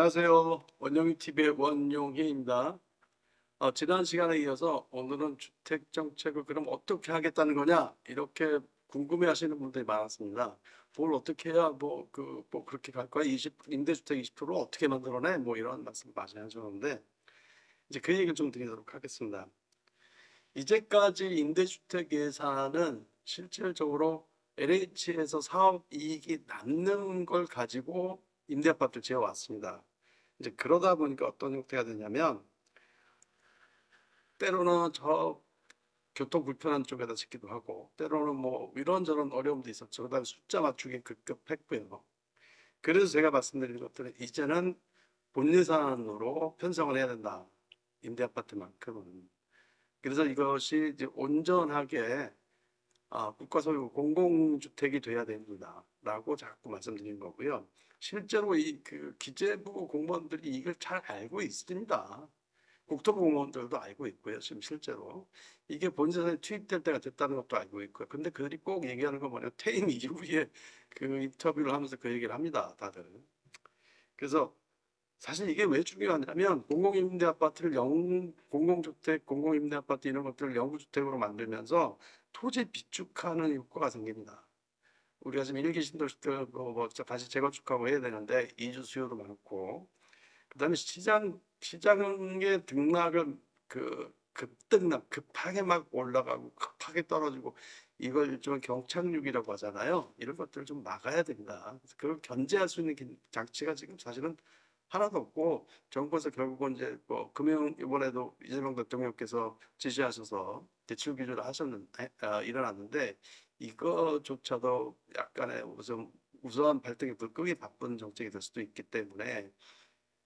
안녕하세요. 원용희 TV의 원용희입니다. 지난 시간에 이어서 오늘은 주택 정책을 그럼 어떻게 하겠다는 거냐 이렇게 궁금해하시는 분들이 많았습니다. 뭘 어떻게 해야 뭐 그렇게 갈 거야? 임대주택 20%를 어떻게 만들어내? 뭐 이런 말씀 많이 하셨는데 이제 그 얘기를 좀 드리도록 하겠습니다. 이제까지 임대주택 예산은 실질적으로 LH에서 사업 이익이 남는 걸 가지고 임대아파트를 지어왔습니다. 이제 그러다 보니까 어떤 형태가 되냐면 때로는 저 교통 불편한 쪽에다 짓기도 하고 때로는 뭐 이런저런 어려움도 있었죠. 그다음에 숫자 맞추기 급급했고요. 그래서 제가 말씀드린 것들은 이제는 본 예산으로 편성을 해야 된다. 임대아파트만큼은. 그래서 이것이 이제 온전하게 국가 소유 공공주택이 돼야 됩니다라고 자꾸 말씀드린 거고요. 실제로 이 그 기재부 공무원들이 이걸 잘 알고 있습니다. 국토부 공무원들도 알고 있고요. 지금 실제로 이게 본세상에 투입될 때가 됐다는 것도 알고 있고요. 근데 그들이 꼭 얘기하는 건 뭐냐면 퇴임 이후에 그 인터뷰를 하면서 그 얘기를 합니다. 다들. 그래서 사실 이게 왜 중요하냐면 공공임대 아파트를 공공주택, 공공임대 아파트 이런 것들을 영구주택으로 만들면서 토지 비축하는 효과가 생깁니다. 우리가 지금 일기 신도시들 다시 재건축하고 해야 되는데 이주 수요도 많고 그다음에 시장의 등락을 급등락 급하게 막 올라가고 급하게 떨어지고 이걸 일종의 경착륙이라고 하잖아요. 이런 것들을 좀 막아야 된다. 그래서 그걸 견제할 수 있는 장치가 지금 사실은 하나도 없고 정부에서 결국은 이제 뭐 금융 이번에도 이재명 대통령께서 지시하셔서 대출 규제를 하셨는데 일어났는데 이거조차도 약간의 무슨 우수한 발등에 불 끄기 바쁜 정책이 될 수도 있기 때문에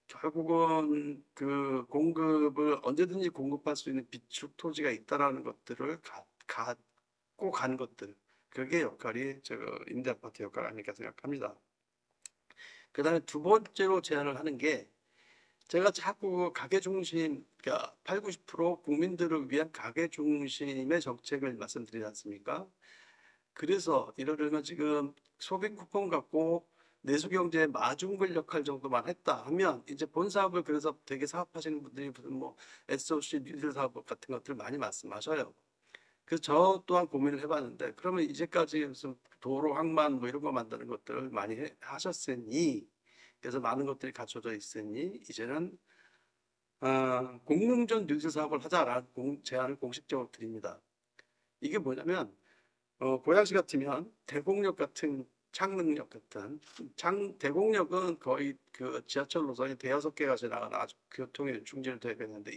결국은 그 공급을 언제든지 공급할 수 있는 비축 토지가 있다라는 것들을 갖고 간 것들 그게 역할이 저 임대 아파트 역할 아닐까 생각합니다. 그다음에 두 번째로 제안을 하는 게 제가 자꾸 가계 중심, 그러니까 8, 90% 국민들을 위한 가계 중심의 정책을 말씀드리지 않습니까? 그래서 예를 들면 지금 소비 쿠폰 갖고 내수경제의 마중물 역할 정도만 했다 하면 이제 본 사업을 그래서 되게 사업하시는 분들이 무슨 뭐 SOC 뉴딜 사업 같은 것들 많이 말씀하셔요. 그래서 저 또한 고민을 해봤는데 그러면 이제까지 무슨 도로 항만 뭐 이런 거 만드는 것들을 많이 하셨으니 그래서 많은 것들이 갖춰져 있으니 이제는 공공전 뉴딜 사업을 하자라는 제안을 공식적으로 드립니다. 이게 뭐냐면 고양시 같으면 대곡역 같은 창릉역 같은 대곡역은 거의 그 지하철 노선이 대여섯 개가 지나가는 아주 교통의 중지되겠는데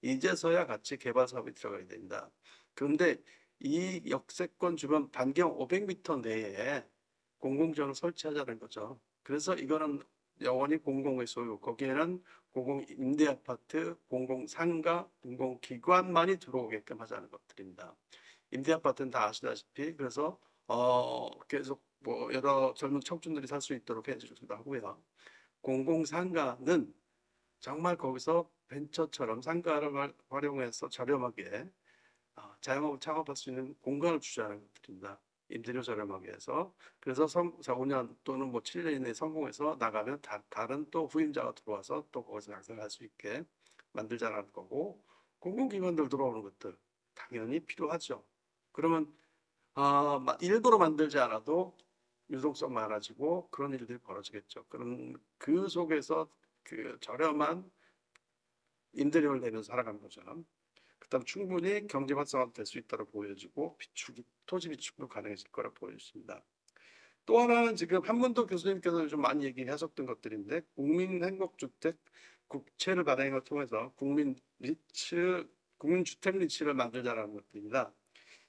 이제서야 같이 개발 사업이 들어가야 됩니다. 그런데 이 역세권 주변 반경 500m 내에 공공전을 설치하자는 거죠. 그래서 이거는 영원히 공공의 소유, 거기에는 공공 임대 아파트, 공공 상가, 공공 기관만이 들어오게끔 하자는 것들입니다. 임대 아파트는 다 아시다시피 그래서 계속 뭐 여러 젊은 청춘들이 살 수 있도록 해주기도 하고요. 공공 상가는 정말 거기서 벤처처럼 상가를 활용해서 저렴하게 자영업을 창업할 수 있는 공간을 주자는 것들입니다. 임대료 저렴하게 해서 그래서 4, 5년 또는 뭐 7년 이내에 성공해서 나가면 다른 또 후임자가 들어와서 또 거기서 장사할 수 있게 만들자는 거고 공공기관들 들어오는 것들 당연히 필요하죠. 그러면 일부러 만들지 않아도 유동성 많아지고 그런 일들이 벌어지겠죠. 그런 그 속에서 그 저렴한 임대료를 내면서 살아가는 거죠. 그다음 충분히 경제 활성화도 될 수 있다고 보여지고 토지 비축도 가능해질 거라고 보여집니다. 또 하나는 지금 한문도 교수님께서 좀 많이 얘기하셨던 것들인데 국민행복주택 국채를 발행을 통해서 국민주택 리츠를 만들자라는 것들입니다.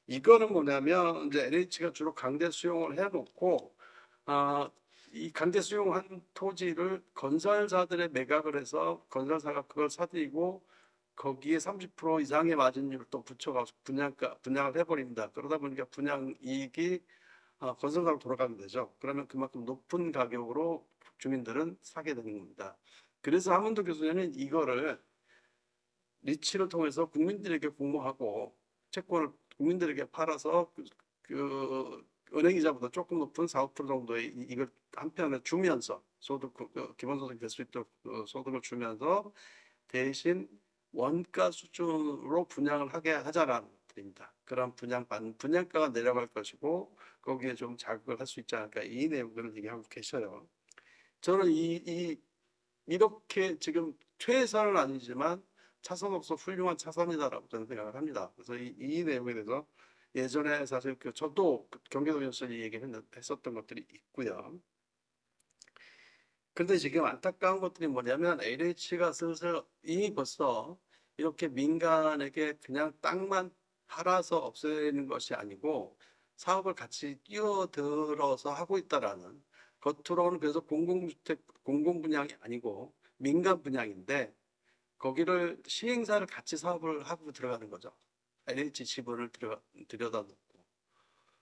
이거는 뭐냐면 이제 LH가 주로 강제 수용을 해놓고 이 강제 수용한 토지를 건설사들의 매각을 해서 건설사가 그걸 사들이고 거기에 30% 이상의 마진율을 또 붙여가지고 분양을 해버립니다. 그러다 보니까 분양 이익이 건설사로 돌아가면 되죠. 그러면 그만큼 높은 가격으로 주민들은 사게 되는 겁니다. 그래서 한문도 교수님은 이거를 리치를 통해서 국민들에게 공모하고 채권을 국민들에게 팔아서 은행이자보다 조금 높은 4~5% 정도의 이걸 한편에 주면서 기본소득 될 수 있도록 소득을 주면서 대신 원가 수준으로 분양을 하게 하자라는 것들입니다. 그런 분양가가 내려갈 것이고 거기에 좀 자극을 할 수 있지 않을까, 이 내용들을 얘기하고 계셔요. 저는 이렇게 지금 최선은 아니지만 차선으로서 훌륭한 차선이다라고 저는 생각을 합니다. 그래서 이 내용에 대해서 예전에 사실 저도 경기도에서 얘기했었던 것들이 있고요. 근데 지금 안타까운 것들이 뭐냐면 LH가 슬슬 이미 벌써 이렇게 민간에게 그냥 땅만 팔아서 없애는 것이 아니고 사업을 같이 뛰어들어서 하고 있다라는, 겉으로는 그래서 공공주택 공공 분양이 아니고 민간 분양인데 거기를 시행사를 같이 사업을 하고 들어가는 거죠. LH 지분을 들여다 놓고.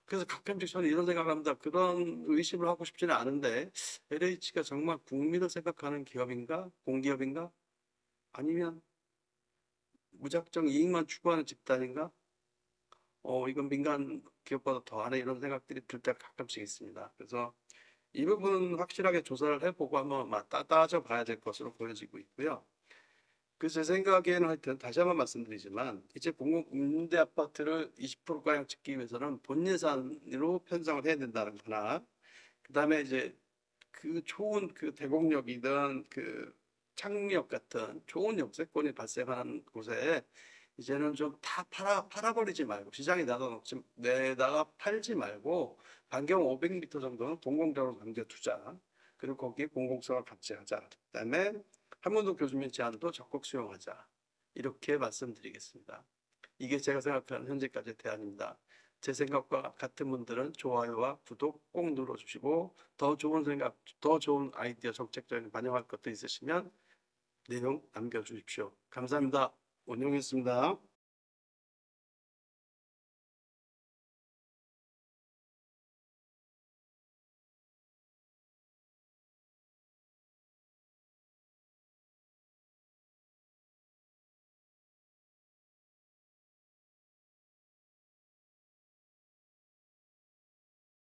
그래서 가끔씩 저는 이런 생각을 합니다. 그런 의심을 하고 싶지는 않은데 LH가 정말 국민을 생각하는 기업인가? 공기업인가? 아니면 무작정 이익만 추구하는 집단인가? 이건 민간 기업보다 더하네, 이런 생각들이 들 때가 가끔씩 있습니다. 그래서 이 부분은 확실하게 조사를 해보고 한번 따져 봐야 될 것으로 보여지고 있고요. 제 생각에는 하여튼 다시 한번 말씀드리지만 이제 공공 임대 아파트를 20%가량 짓기 위해서는 본예산으로 편성을 해야 된다는 거나, 그다음에 이제 그 좋은 대곡역이든 창리역 같은 좋은 역세권이 발생하는 곳에 이제는 좀 다 팔아버리지 말고 시장에 내다가 팔지 말고 반경 500m 정도는 공공적으로 남겨 두자. 그리고 거기에 공공성을 같이 하자. 그다음에 한문도 교수님 제안도 적극 수용하자. 이렇게 말씀드리겠습니다. 이게 제가 생각하는 현재까지의 대안입니다. 제 생각과 같은 분들은 좋아요와 구독 꼭 눌러주시고, 더 좋은 생각, 더 좋은 아이디어, 정책적인 반영할 것도 있으시면 내용 남겨주십시오. 감사합니다. 원용이었습니다.